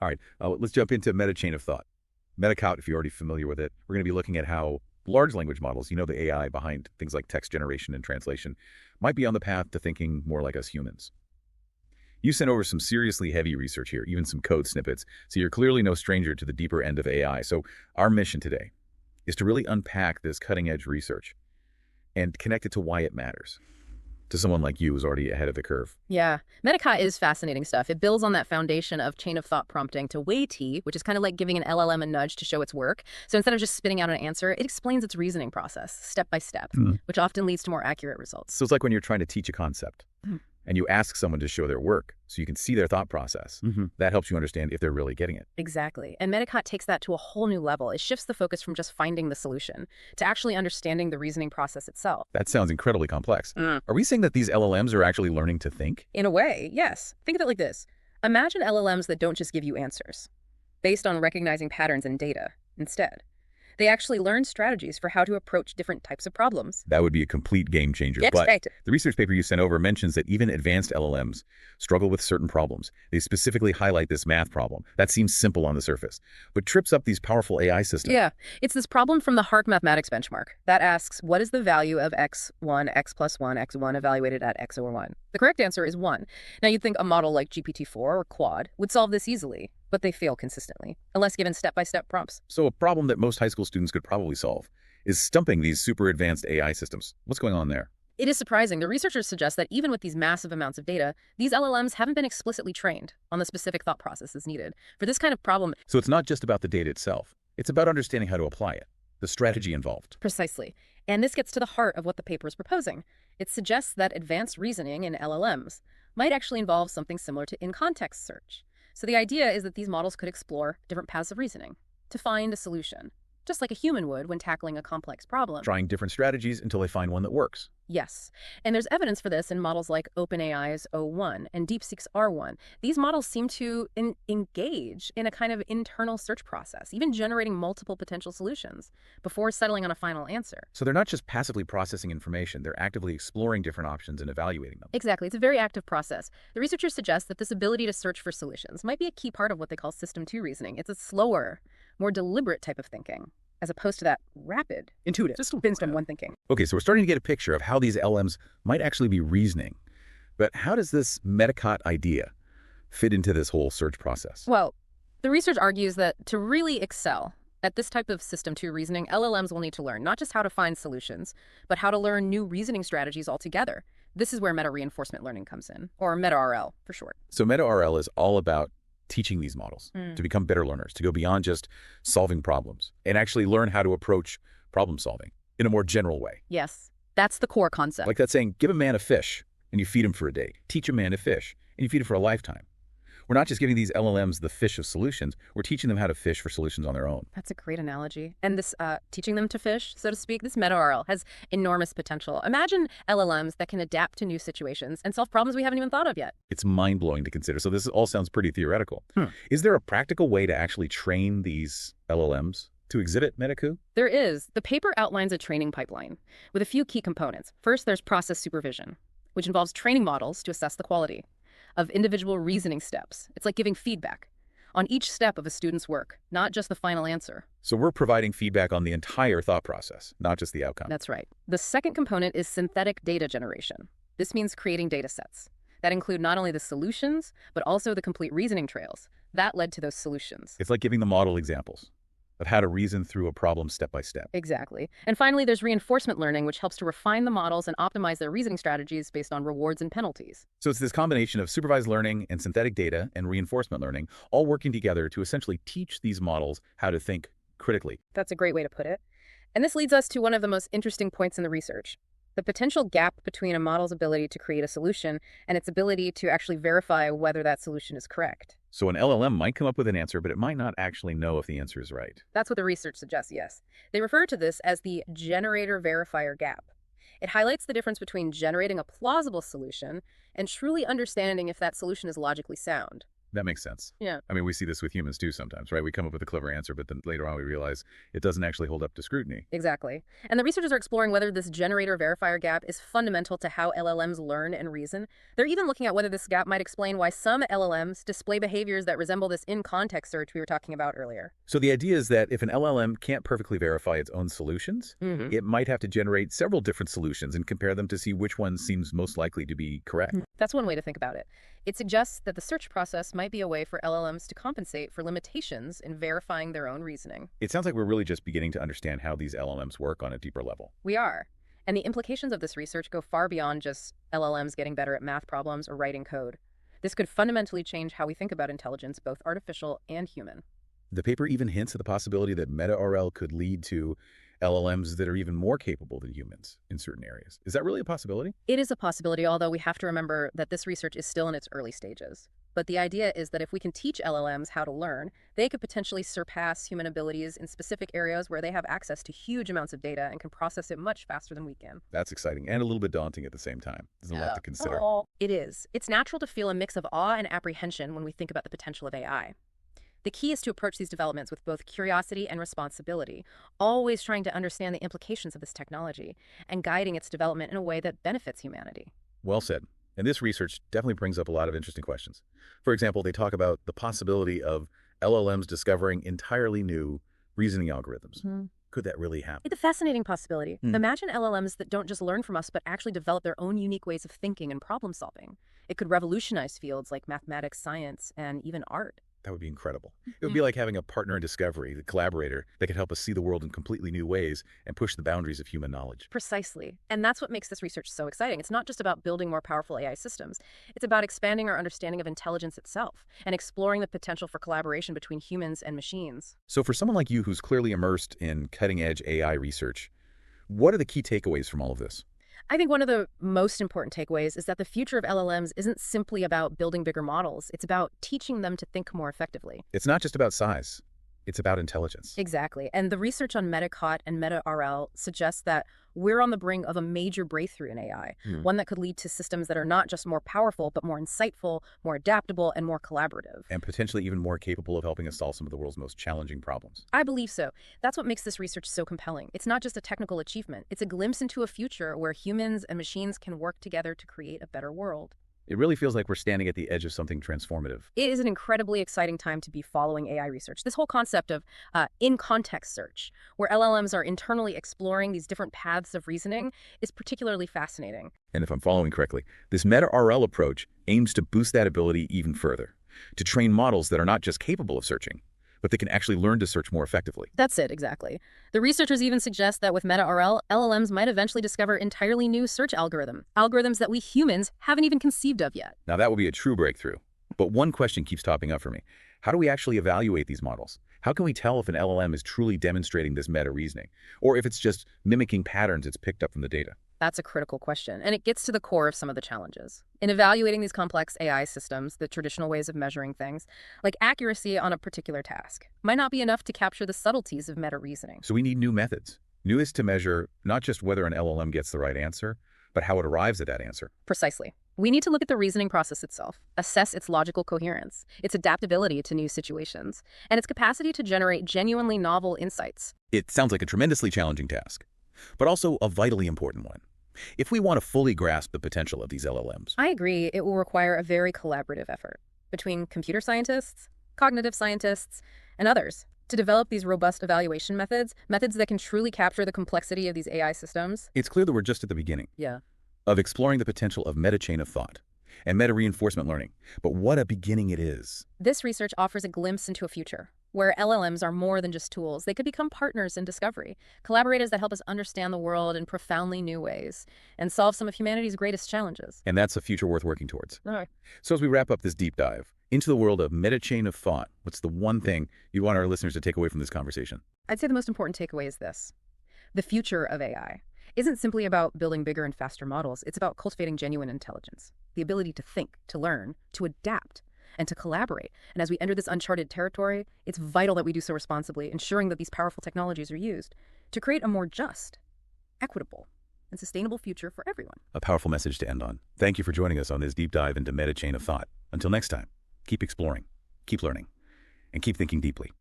All right, let's jump into meta chain of thought. Metacaut, if you're already familiar with it, we're going to be looking at how large language models, the AI behind things like text generation and translation, might be on the path to thinking more like us humans. You sent over some seriously heavy research here, even some code snippets, so you're clearly no stranger to the deeper end of AI. So our mission today is to really unpack this cutting-edge research and connect it to why it matters to someone like you who's already ahead of the curve. Yeah, Metacaut is fascinating stuff. It builds on that foundation of chain of thought prompting to weigh-t, which is kind of like giving an LLM a nudge to show its work. So instead of just spitting out an answer, it explains its reasoning process step by step, which often leads to more accurate results. So it's like when you're trying to teach a concept and you ask someone to show their work so you can see their thought process. That helps you understand if they're really getting it. Exactly. And Metacaut takes that to a whole new level. It shifts the focus from just finding the solution to actually understanding the reasoning process itself. That sounds incredibly complex. Are we saying that these LLMs are actually learning to think? In a way, yes. Think of it like this. Imagine LLMs that don't just give you answers based on recognizing patterns in data instead. They actually learn strategies for how to approach different types of problems. That would be a complete game changer. That's but right. The research paper you sent over mentions that even advanced LLMs struggle with certain problems. They specifically highlight this math problem. That seems simple on the surface, but trips up these powerful AI systems. Yeah, it's this problem from the Hark mathematics benchmark that asks, what is the value of x1, x plus 1, x1 evaluated at x over 1? The correct answer is 1. Now, you'd think a model like GPT-4 or Quad would solve this easily, but they fail consistently, unless given step-by-step prompts. So a problem that most high school students could probably solve is stumping these super advanced AI systems. What's going on there? It is surprising. The researchers suggest that even with these massive amounts of data, these LLMs haven't been explicitly trained on the specific thought processes needed for this kind of problem. So it's not just about the data itself. It's about understanding how to apply it, the strategy involved. Precisely. And this gets to the heart of what the paper is proposing. It suggests that advanced reasoning in LLMs might actually involve something similar to in-context search. So the idea is that these models could explore different paths of reasoning to find a solution, just like a human would when tackling a complex problem. Trying different strategies until they find one that works. Yes. And there's evidence for this in models like OpenAI's O1 and DeepSeek's R1. These models seem to engage in a kind of internal search process, even generating multiple potential solutions before settling on a final answer. So they're not just passively processing information, they're actively exploring different options and evaluating them. Exactly. It's a very active process. The researchers suggest that this ability to search for solutions might be a key part of what they call System 2 reasoning. It's a slower, more deliberate type of thinking, as opposed to that rapid, intuitive, System 1 thinking. Okay, so we're starting to get a picture of how these LMs might actually be reasoning. But how does this Metacaut idea fit into this whole search process? Well, the research argues that to really excel at this type of System 2 reasoning, LLMs will need to learn not just how to find solutions, but how to learn new reasoning strategies altogether. This is where meta-reinforcement learning comes in, or meta-RL for short. So meta-RL is all about teaching these models to become better learners, to go beyond just solving problems and actually learn how to approach problem solving in a more general way. Yes, that's the core concept. Like that saying, give a man a fish and you feed him for a day. Teach a man to fish and you feed him for a lifetime. We're not just giving these LLMs the fish of solutions, we're teaching them how to fish for solutions on their own. That's a great analogy. And this teaching them to fish, so to speak, this meta-RL has enormous potential. Imagine LLMs that can adapt to new situations and solve problems we haven't even thought of yet. It's mind-blowing to consider. So this all sounds pretty theoretical. Is there a practical way to actually train these LLMs to exhibit Metacaut? There is. The paper outlines a training pipeline with a few key components. First, there's process supervision, which involves training models to assess the quality of individual reasoning steps. It's like giving feedback on each step of a student's work, not just the final answer. So we're providing feedback on the entire thought process, not just the outcome. That's right. The second component is synthetic data generation. This means creating data sets that include not only the solutions, but also the complete reasoning trails that led to those solutions. It's like giving the model examples of how to reason through a problem step by step. Exactly. And finally, there's reinforcement learning, which helps to refine the models and optimize their reasoning strategies based on rewards and penalties. So it's this combination of supervised learning and synthetic data and reinforcement learning, all working together to essentially teach these models how to think critically. That's a great way to put it. And this leads us to one of the most interesting points in the research: the potential gap between a model's ability to create a solution and its ability to actually verify whether that solution is correct. So an LLM might come up with an answer, but it might not actually know if the answer is right. That's what the research suggests, yes. They refer to this as the generator-verifier gap. It highlights the difference between generating a plausible solution and truly understanding if that solution is logically sound. That makes sense. Yeah. I mean, we see this with humans too sometimes, right? We come up with a clever answer, but then later on we realize it doesn't actually hold up to scrutiny. Exactly. And the researchers are exploring whether this generator-verifier gap is fundamental to how LLMs learn and reason. They're even looking at whether this gap might explain why some LLMs display behaviors that resemble this in-context search we were talking about earlier. So the idea is that if an LLM can't perfectly verify its own solutions, it might have to generate several different solutions and compare them to see which one seems most likely to be correct. That's one way to think about it. It suggests that the search process might be a way for LLMs to compensate for limitations in verifying their own reasoning. It sounds like we're really just beginning to understand how these LLMs work on a deeper level. We are. And the implications of this research go far beyond just LLMs getting better at math problems or writing code. This could fundamentally change how we think about intelligence, both artificial and human. The paper even hints at the possibility that meta-RL could lead to LLMs that are even more capable than humans in certain areas. Is that really a possibility? It is a possibility, although we have to remember that this research is still in its early stages. But the idea is that if we can teach LLMs how to learn, they could potentially surpass human abilities in specific areas where they have access to huge amounts of data and can process it much faster than we can. That's exciting and a little bit daunting at the same time. There's a lot to consider. It is. It's natural to feel a mix of awe and apprehension when we think about the potential of AI. The key is to approach these developments with both curiosity and responsibility, always trying to understand the implications of this technology and guiding its development in a way that benefits humanity. Well said. And this research definitely brings up a lot of interesting questions. For example, they talk about the possibility of LLMs discovering entirely new reasoning algorithms. Could that really happen? It's a fascinating possibility. Imagine LLMs that don't just learn from us, but actually develop their own unique ways of thinking and problem solving. It could revolutionize fields like mathematics, science, and even art. That would be incredible. It would be like having a partner in discovery, the collaborator that could help us see the world in completely new ways and push the boundaries of human knowledge. Precisely. And that's what makes this research so exciting. It's not just about building more powerful AI systems. It's about expanding our understanding of intelligence itself and exploring the potential for collaboration between humans and machines. So for someone like you who's clearly immersed in cutting-edge AI research, what are the key takeaways from all of this? I think one of the most important takeaways is that the future of LLMs isn't simply about building bigger models. It's about teaching them to think more effectively. It's not just about size. It's about intelligence. Exactly. And the research on MetaCot and meta-RL suggests that we're on the brink of a major breakthrough in AI, one that could lead to systems that are not just more powerful, but more insightful, more adaptable, and more collaborative. And potentially even more capable of helping us solve some of the world's most challenging problems. I believe so. That's what makes this research so compelling. It's not just a technical achievement. It's a glimpse into a future where humans and machines can work together to create a better world. It really feels like we're standing at the edge of something transformative. It is an incredibly exciting time to be following AI research. This whole concept of in-context search, where LLMs are internally exploring these different paths of reasoning, is particularly fascinating. And if I'm following correctly, this meta-RL approach aims to boost that ability even further, to train models that are not just capable of searching, but they can actually learn to search more effectively. That's it, exactly. The researchers even suggest that with meta-RL, LLMs might eventually discover entirely new search algorithms that we humans haven't even conceived of yet. Now that would be a true breakthrough. But one question keeps popping up for me. How do we actually evaluate these models? How can we tell if an LLM is truly demonstrating this meta-reasoning, or if it's just mimicking patterns it's picked up from the data? That's a critical question, and it gets to the core of some of the challenges. In evaluating these complex AI systems, the traditional ways of measuring things, like accuracy on a particular task, might not be enough to capture the subtleties of meta-reasoning. So we need new methods. New is to measure not just whether an LLM gets the right answer, but how it arrives at that answer. Precisely. We need to look at the reasoning process itself, assess its logical coherence, its adaptability to new situations, and its capacity to generate genuinely novel insights. It sounds like a tremendously challenging task, but also a vitally important one. If we want to fully grasp the potential of these LLMs. I agree, it will require a very collaborative effort between computer scientists, cognitive scientists, and others to develop these robust evaluation methods that can truly capture the complexity of these AI systems. It's clear that we're just at the beginning of exploring the potential of meta-chain of thought and meta-reinforcement learning. But what a beginning it is. This research offers a glimpse into a future where LLMs are more than just tools. They could become partners in discovery, collaborators that help us understand the world in profoundly new ways and solve some of humanity's greatest challenges. And that's a future worth working towards. All right. So as we wrap up this deep dive into the world of meta-chain of thought, what's the one thing you'd want our listeners to take away from this conversation? I'd say the most important takeaway is this. The future of AI isn't simply about building bigger and faster models. It's about cultivating genuine intelligence, the ability to think, to learn, to adapt, and to collaborate. And as we enter this uncharted territory, it's vital that we do so responsibly, ensuring that these powerful technologies are used to create a more just, equitable, and sustainable future for everyone. A powerful message to end on. Thank you for joining us on this deep dive into meta-chain of thought. Until next time. Keep exploring, keep learning, and keep thinking deeply.